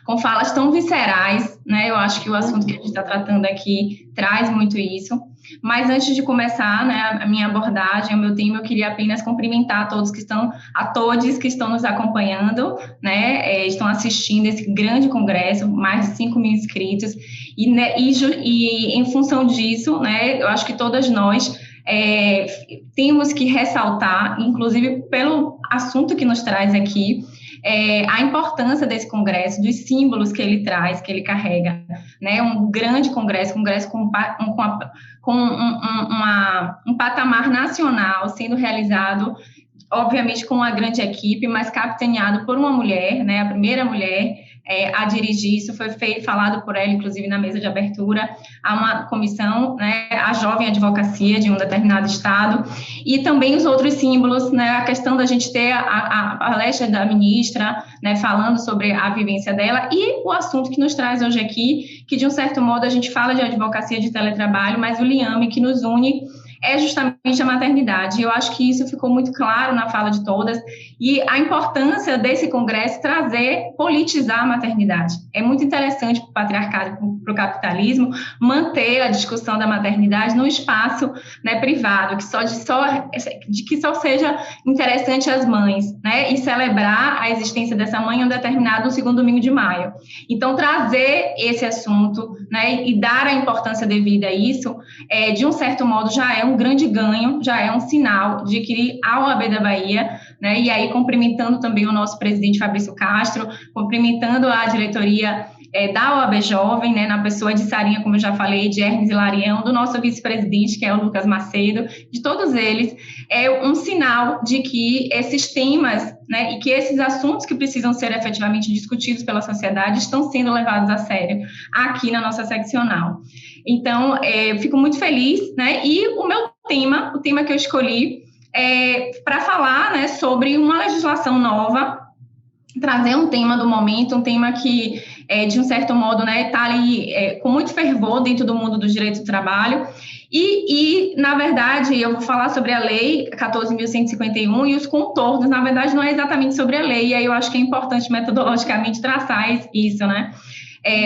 com falas tão viscerais, né, eu acho que o assunto que a gente está tratando aqui traz muito isso. Mas antes de começar, né, a minha abordagem, o meu tema, eu queria apenas cumprimentar a todos que estão nos acompanhando, né, estão assistindo esse grande congresso, mais de 5 mil inscritos, e em função disso, né, eu acho que todas nós temos que ressaltar, inclusive pelo assunto que nos traz aqui, a importância desse congresso, dos símbolos que ele traz, que ele carrega, né? Um grande congresso com um patamar nacional sendo realizado, obviamente com uma grande equipe, mas capitaneado por uma mulher, né? A primeira mulher a dirigir, isso foi falado por ela, inclusive na mesa de abertura, a uma comissão, né, a jovem advocacia de um determinado estado, e também os outros símbolos, né, a questão da gente ter a palestra da ministra, né, falando sobre a vivência dela, e o assunto que nos traz hoje aqui, que de um certo modo a gente fala de advocacia de teletrabalho, mas o liame que nos une é justamente a maternidade. Eu acho que isso ficou muito claro na fala de todas, e a importância desse congresso politizar a maternidade. É muito interessante para o patriarcado, para o capitalismo, manter a discussão da maternidade num espaço, né, privado, que só seja interessante às mães, né, e celebrar a existência dessa mãe em um determinado segundo domingo de maio. Então, trazer esse assunto, né, e dar a importância devida a isso, de um certo modo, já é um grande ganho, já é um sinal de que a OAB da Bahia, né, e aí cumprimentando também o nosso presidente Fabrício Castro, cumprimentando a diretoria da OAB Jovem, né, na pessoa de Sarinha, como eu já falei, de Hermes Hilarião, do nosso vice-presidente, que é o Lucas Macedo, de todos eles, é um sinal de que esses temas, né, e que esses assuntos que precisam ser efetivamente discutidos pela sociedade estão sendo levados a sério aqui na nossa seccional. Então, eu fico muito feliz, né, e o tema que eu escolhi para falar, né, sobre uma legislação nova, trazer um tema do momento, um tema que, de um certo modo, né, está ali com muito fervor dentro do mundo do direito do trabalho. E, na verdade, eu vou falar sobre a Lei 14.151 e os contornos, na verdade, não é exatamente sobre a lei, e aí eu acho que é importante metodologicamente traçar isso, né?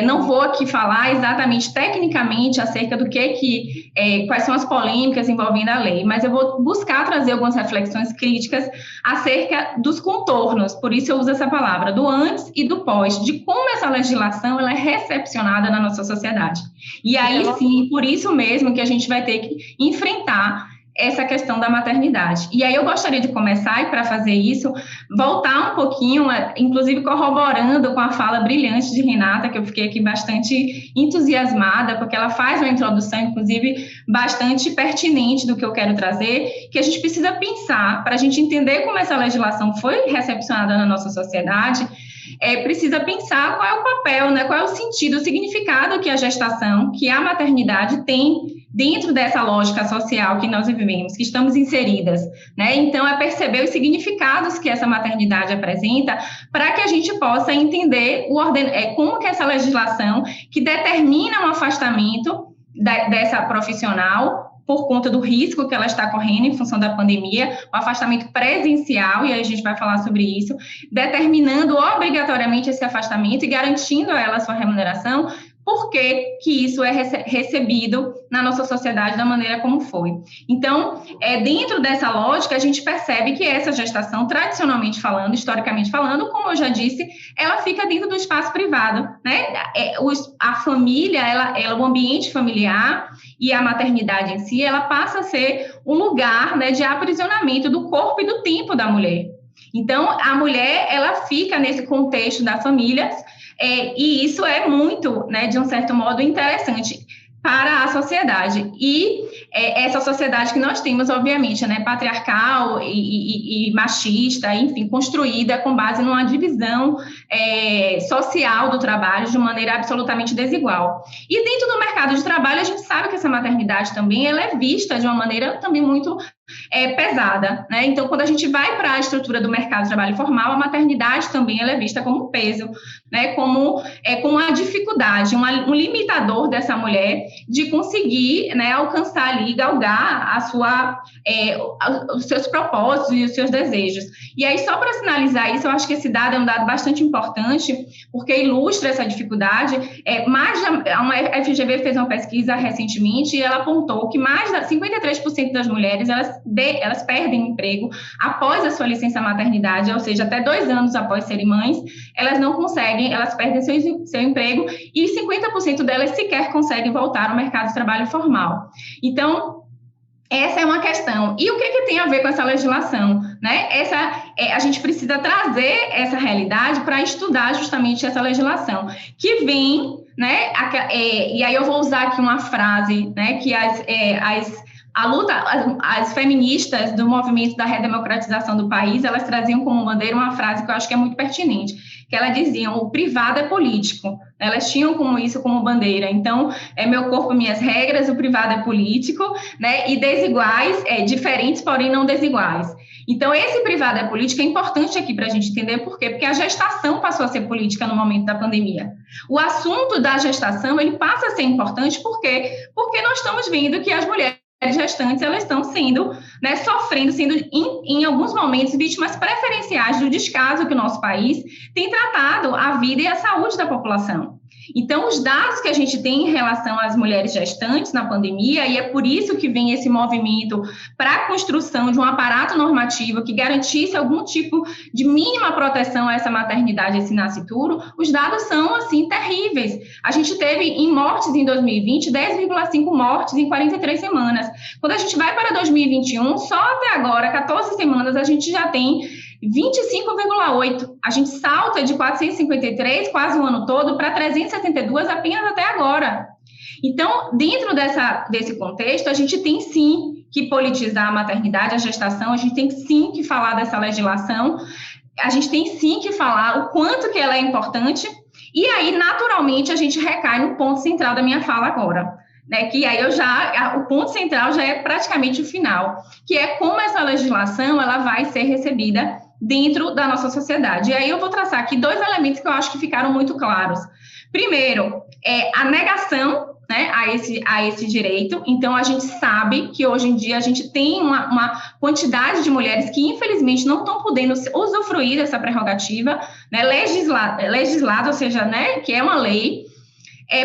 Não vou aqui falar exatamente tecnicamente acerca do quais são as polêmicas envolvendo a lei, mas eu vou buscar trazer algumas reflexões críticas acerca dos contornos, por isso eu uso essa palavra, do antes e do pós, de como essa legislação ela é recepcionada na nossa sociedade. E aí sim, por isso mesmo que a gente vai ter que enfrentar essa questão da maternidade. E aí eu gostaria de começar, e para fazer isso, voltar um pouquinho, inclusive corroborando com a fala brilhante de Renata, que eu fiquei aqui bastante entusiasmada, porque ela faz uma introdução, inclusive, bastante pertinente do que eu quero trazer, que a gente precisa pensar, para a gente entender como essa legislação foi recepcionada na nossa sociedade, precisa pensar qual é o papel, né, qual é o sentido, o significado que a gestação, que a maternidade tem dentro dessa lógica social que nós vivemos, que estamos inseridas, né? Então, é perceber os significados que essa maternidade apresenta para que a gente possa entender como que essa legislação que determina um afastamento dessa profissional por conta do risco que ela está correndo em função da pandemia, o afastamento presencial, e aí a gente vai falar sobre isso, determinando obrigatoriamente esse afastamento e garantindo a ela a sua remuneração, por que isso é recebido na nossa sociedade da maneira como foi. Então, dentro dessa lógica, a gente percebe que essa gestação, tradicionalmente falando, historicamente falando, como eu já disse, ela fica dentro do espaço privado, né? A família, o ambiente familiar e a maternidade em si, ela passa a ser um lugar, né, de aprisionamento do corpo e do tempo da mulher. Então, a mulher, ela fica nesse contexto da família, e isso é muito, né, de um certo modo, interessante para a sociedade. E essa sociedade que nós temos, obviamente, né, patriarcal e machista, enfim, construída com base numa divisão social do trabalho de maneira absolutamente desigual. E dentro do mercado de trabalho, a gente sabe que essa maternidade também ela é vista de uma maneira também muito pesada, né? Então, quando a gente vai para a estrutura do mercado de trabalho formal, a maternidade também ela é vista como peso, né? Como uma dificuldade, um limitador dessa mulher de conseguir, né, alcançar ali, galgar os seus propósitos e os seus desejos. E aí, só para sinalizar isso, eu acho que esse dado é um dado bastante importante, porque ilustra essa dificuldade. A FGV fez uma pesquisa recentemente e ela apontou que mais de 53% das mulheres elas perdem emprego após a sua licença maternidade, ou seja, até 2 anos após serem mães, elas não conseguem, elas perdem seu emprego e 50% delas sequer conseguem voltar ao mercado de trabalho formal. Então, essa é uma questão. E o que tem a ver com essa legislação, né? A gente precisa trazer essa realidade para estudar justamente essa legislação, que vem, né? E aí eu vou usar aqui uma frase, né? Que as feministas do movimento da redemocratização do país, elas traziam como bandeira uma frase que eu acho que é muito pertinente, que elas diziam, o privado é político. Elas tinham isso como bandeira. Então, meu corpo, minhas regras, o privado é político, né? E desiguais, diferentes, porém não desiguais. Então, esse privado é político é importante aqui para a gente entender por quê? Porque a gestação passou a ser política no momento da pandemia. O assunto da gestação, ele passa a ser importante, por quê? Porque nós estamos vendo que as mulheres gestantes, elas estão sendo, né, sofrendo, sendo em alguns momentos vítimas preferenciais do descaso que o nosso país tem tratado a vida e a saúde da população. Então, os dados que a gente tem em relação às mulheres gestantes na pandemia, e é por isso que vem esse movimento para a construção de um aparato normativo que garantisse algum tipo de mínima proteção a essa maternidade, esse nascituro, os dados são, assim, terríveis. A gente teve em mortes em 2020, 10,5 mortes em 43 semanas. Quando a gente vai para 2021, só até agora, 14 semanas, a gente já tem 25,8. A gente salta de 453, quase o ano todo, para 372 apenas até agora. Então, dentro desse contexto, a gente tem sim que politizar a maternidade, a gestação, a gente tem sim que falar dessa legislação, a gente tem sim que falar o quanto que ela é importante, e aí, naturalmente, a gente recai no ponto central da minha fala agora. Né, que aí o ponto central já é praticamente o final, que é como essa legislação ela vai ser recebida dentro da nossa sociedade. E aí eu vou traçar aqui 2 elementos que eu acho que ficaram muito claros. Primeiro, a negação, né, a esse direito. Então, a gente sabe que hoje em dia a gente tem uma quantidade de mulheres que, infelizmente, não estão podendo usufruir dessa prerrogativa, né, legislada, ou seja, né, que é uma lei,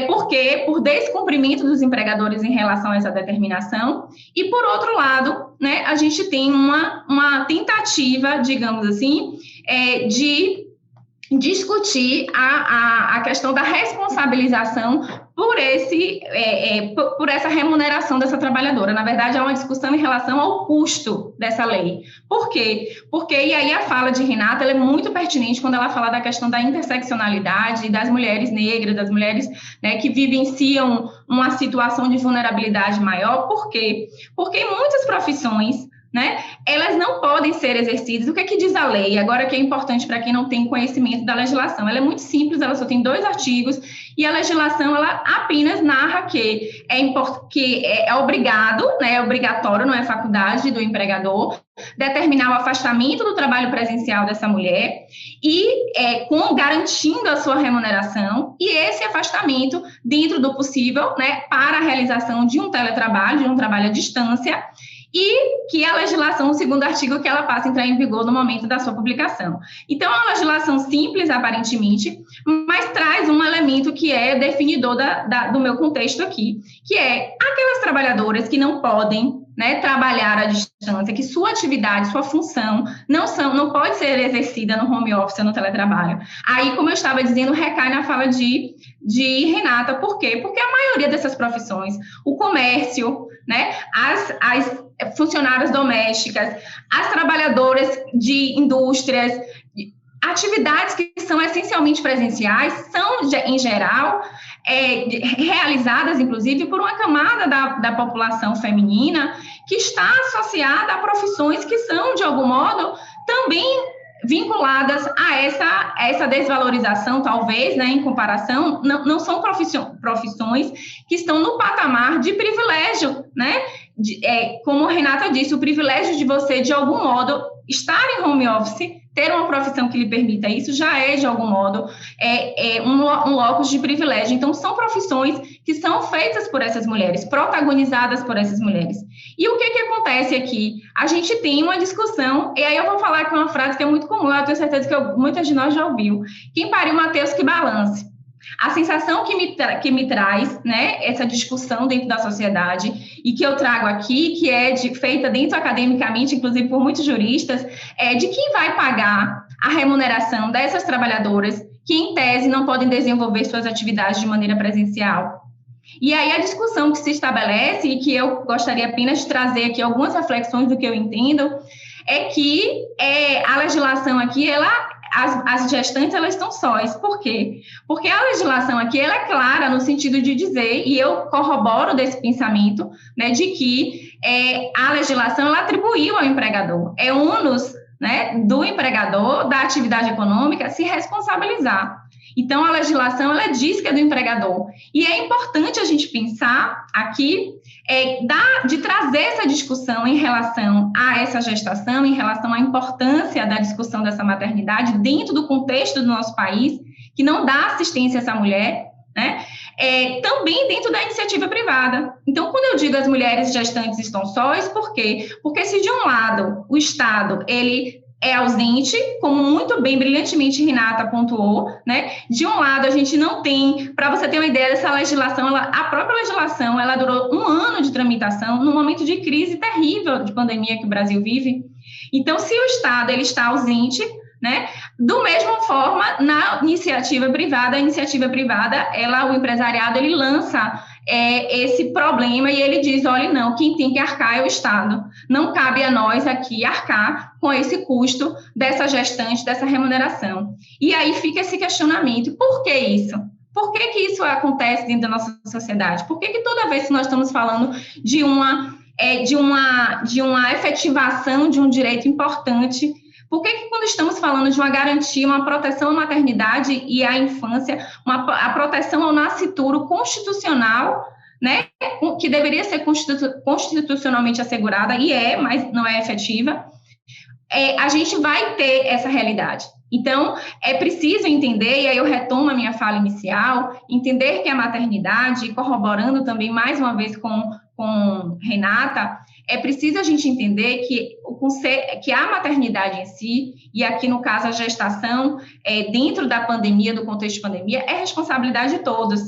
porque por descumprimento dos empregadores em relação a essa determinação, e por outro lado, né, a gente tem uma tentativa, digamos assim, de discutir a questão da responsabilização por essa remuneração dessa trabalhadora. Na verdade, há uma discussão em relação ao custo dessa lei. Por quê? Porque, e aí a fala de Renata, ela é muito pertinente quando ela fala da questão da interseccionalidade, das mulheres negras, das mulheres, né, que vivenciam uma situação de vulnerabilidade maior. Por quê? Porque em muitas profissões, né, elas não podem ser exercidas. O que é que diz a lei? Agora, que é importante para quem não tem conhecimento da legislação. Ela é muito simples, ela só tem 2 artigos, e a legislação, ela apenas narra que é obrigado, né, é obrigatório, não é faculdade do empregador, determinar o afastamento do trabalho presencial dessa mulher e garantindo a sua remuneração, e esse afastamento, dentro do possível, né, para a realização de um teletrabalho, de um trabalho à distância, e que a legislação, o 2º artigo, que ela passa a entrar em vigor no momento da sua publicação. Então, é uma legislação simples, aparentemente, mas traz um elemento que é definidor do meu contexto aqui, que é aquelas trabalhadoras que não podem, né, trabalhar à distância, que sua atividade, sua função não pode ser exercida no home office ou no teletrabalho. Aí, como eu estava dizendo, recai na fala de Renata. Por quê? Porque a maioria dessas profissões, o comércio, né, as funcionárias domésticas, as trabalhadoras de indústrias, atividades que são essencialmente presenciais, são, em geral, realizadas, inclusive, por uma camada da população feminina que está associada a profissões que são, de algum modo, também vinculadas a essa desvalorização, talvez, né, em comparação, não são profissões que estão no patamar de privilégio, né? Como a Renata disse, o privilégio de você, de algum modo, estar em home office, ter uma profissão que lhe permita isso, já é, de algum modo, um locus de privilégio. Então, são profissões que são feitas por essas mulheres, protagonizadas por essas mulheres. E o que acontece aqui? A gente tem uma discussão, e aí eu vou falar com uma frase que é muito comum, eu tenho certeza que muitas de nós já ouviu: quem pariu Mateus que balance. A sensação que me traz, né, essa discussão dentro da sociedade, e que eu trago aqui, que é feita dentro academicamente, inclusive por muitos juristas, é de quem vai pagar a remuneração dessas trabalhadoras que, em tese, não podem desenvolver suas atividades de maneira presencial. E aí a discussão que se estabelece, e que eu gostaria apenas de trazer aqui algumas reflexões do que eu entendo, é que a legislação aqui, as gestantes, elas estão sós. Por quê? Porque a legislação aqui, ela é clara no sentido de dizer, e eu corroboro desse pensamento, né, de que a legislação, ela atribuiu ao empregador. É ônus, né, do empregador, da atividade econômica, se responsabilizar. Então, a legislação, ela diz que é do empregador. E é importante a gente pensar aqui, de trazer essa discussão em relação a essa gestação, em relação à importância da discussão dessa maternidade dentro do contexto do nosso país, que não dá assistência a essa mulher, né? Também dentro da iniciativa privada. Então, quando eu digo as mulheres gestantes estão sós, por quê? Porque se de um lado o Estado, ele é ausente, como muito bem, brilhantemente, Renata pontuou, né? De um lado, a gente não tem, para você ter uma ideia dessa legislação, a própria legislação, ela durou 1 ano de tramitação, num momento de crise terrível de pandemia que o Brasil vive. Então, se o Estado, ele está ausente, né? Do mesma forma, na iniciativa privada, o empresariado, ele lança esse problema e ele diz, olha, não, quem tem que arcar é o Estado. Não cabe a nós aqui arcar com esse custo dessa gestante, dessa remuneração. E aí fica esse questionamento, por que isso? Por que isso acontece dentro da nossa sociedade? Por que toda vez que nós estamos falando de uma efetivação de um direito importante, por que quando estamos falando de uma garantia, uma proteção à maternidade e à infância, a proteção ao nascituro constitucional, né, que deveria ser constitucionalmente assegurada, mas não é efetiva, a gente vai ter essa realidade. Então, é preciso entender, e aí eu retomo a minha fala inicial, entender que a maternidade, corroborando também mais uma vez com Renata, é preciso a gente entender que a maternidade em si, e aqui no caso a gestação, dentro da pandemia, do contexto de pandemia, é responsabilidade de todos,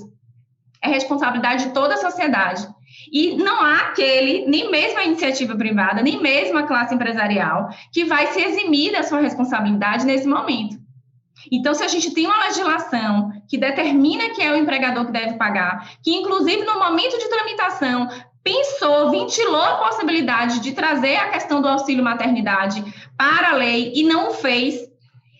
é responsabilidade de toda a sociedade. E não há nem mesmo a iniciativa privada, nem mesmo a classe empresarial, que vai se eximir da sua responsabilidade nesse momento. Então, se a gente tem uma legislação que determina que é o empregador que deve pagar, que inclusive no momento de tramitação pensou, ventilou a possibilidade de trazer a questão do auxílio maternidade para a lei e não fez,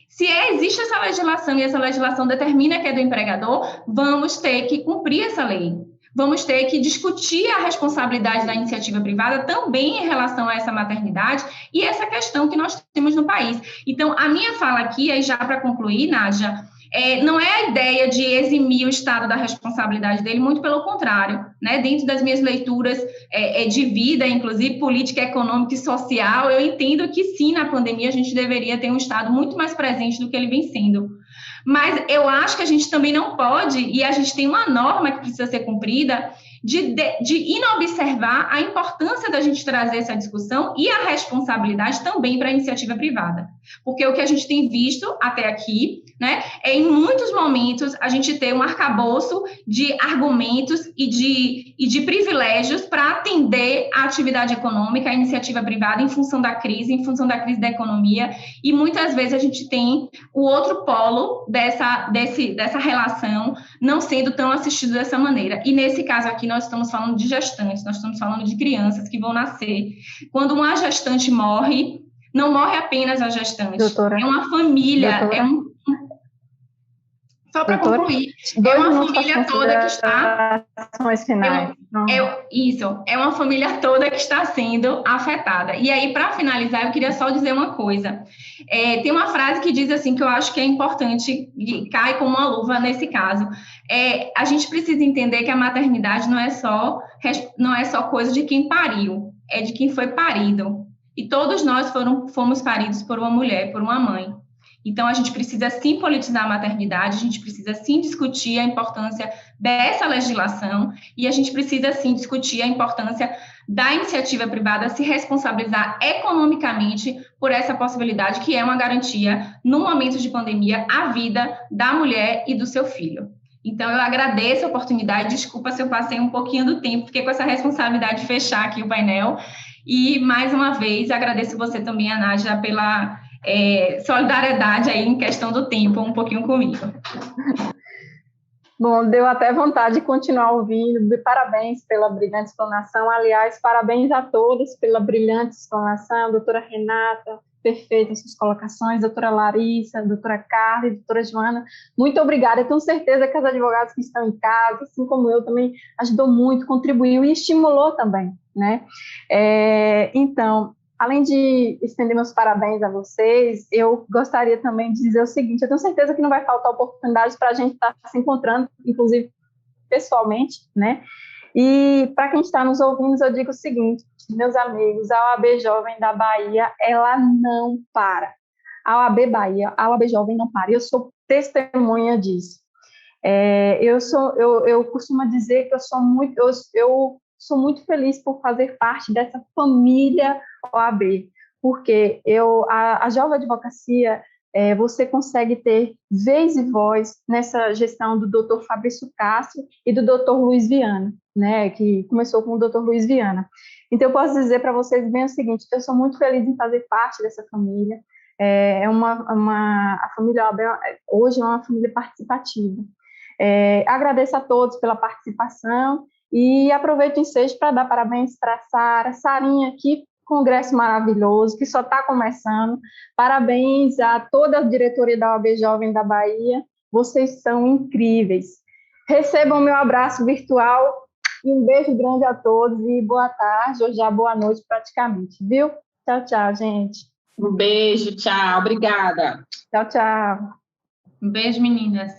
se existe essa legislação e essa legislação determina que é do empregador, vamos ter que cumprir essa lei. Vamos ter que discutir a responsabilidade da iniciativa privada também em relação a essa maternidade e essa questão que nós temos no país. Então, a minha fala aqui, aí já para concluir, Nádia, não é a ideia de eximir o Estado da responsabilidade dele, muito pelo contrário, né? Dentro das minhas leituras de vida, inclusive política, econômica e social, eu entendo que sim, na pandemia a gente deveria ter um Estado muito mais presente do que ele vem sendo. Mas eu acho que a gente também não pode, e a gente tem uma norma que precisa ser cumprida, de inobservar a importância da gente trazer essa discussão e a responsabilidade também para a iniciativa privada. Porque o que a gente tem visto até aqui, né, é em muitos momentos a gente ter um arcabouço de argumentos e de privilégios para atender a atividade econômica, a iniciativa privada em função da crise da economia, e muitas vezes a gente tem o outro polo dessa relação não sendo tão assistido dessa maneira. E nesse caso aqui nós estamos falando de gestantes, nós estamos falando de crianças que vão nascer. Quando uma gestante morre, não morre apenas a gestante, doutora, é uma família, doutora, só para concluir, é uma família toda que está... É uma família toda que está sendo afetada. E aí, para finalizar, eu queria só dizer uma coisa. Tem uma frase que diz assim, que eu acho que é importante, e cai como uma luva nesse caso. A gente precisa entender que a maternidade não é só coisa de quem pariu, é de quem foi parido. E todos nós fomos paridos por uma mulher, por uma mãe. Então, a gente precisa sim politizar a maternidade, a gente precisa sim discutir a importância dessa legislação e a gente precisa sim discutir a importância da iniciativa privada se responsabilizar economicamente por essa possibilidade, que é uma garantia, no momento de pandemia, à vida da mulher e do seu filho. Então, eu agradeço a oportunidade, desculpa se eu passei um pouquinho do tempo, fiquei com essa responsabilidade de fechar aqui o painel, e, mais uma vez, agradeço você também, Nádia, pela solidariedade aí em questão do tempo, um pouquinho comigo. Bom, deu até vontade de continuar ouvindo. Parabéns pela brilhante explanação. Aliás, parabéns a todos pela brilhante explanação. Doutora Renata, perfeita suas colocações. Doutora Larissa, doutora Carla e doutora Joana, muito obrigada. Eu tenho certeza que as advogadas que estão em casa, assim como eu, também ajudou muito, contribuiu e estimulou também, né? Então, além de estender meus parabéns a vocês, eu gostaria também de dizer o seguinte: eu tenho certeza que não vai faltar oportunidade para a gente estar se encontrando, inclusive pessoalmente, né? E para quem está nos ouvindo, eu digo o seguinte, meus amigos, a OAB Jovem da Bahia, ela não para. A OAB Bahia, a OAB Jovem não para. Eu sou testemunha disso. Eu costumo dizer que eu sou muito feliz por fazer parte dessa família OAB, porque a Jovem Advocacia, você consegue ter vez e voz nessa gestão do Dr. Fabrício Castro e do Dr. Luiz Viana, né, que começou com o Dr. Luiz Viana. Então, eu posso dizer para vocês bem o seguinte: eu sou muito feliz em fazer parte dessa família. A família OAB hoje é uma família participativa. Agradeço a todos pela participação e aproveito o ensejo para dar parabéns para a Sarinha, que congresso maravilhoso, que só está começando. Parabéns a toda a diretoria da OAB Jovem da Bahia, vocês são incríveis. Recebam meu abraço virtual e um beijo grande a todos e boa tarde, ou já boa noite praticamente, viu? Tchau, tchau, gente. Um beijo, tchau, obrigada. Tchau, tchau. Um beijo, meninas.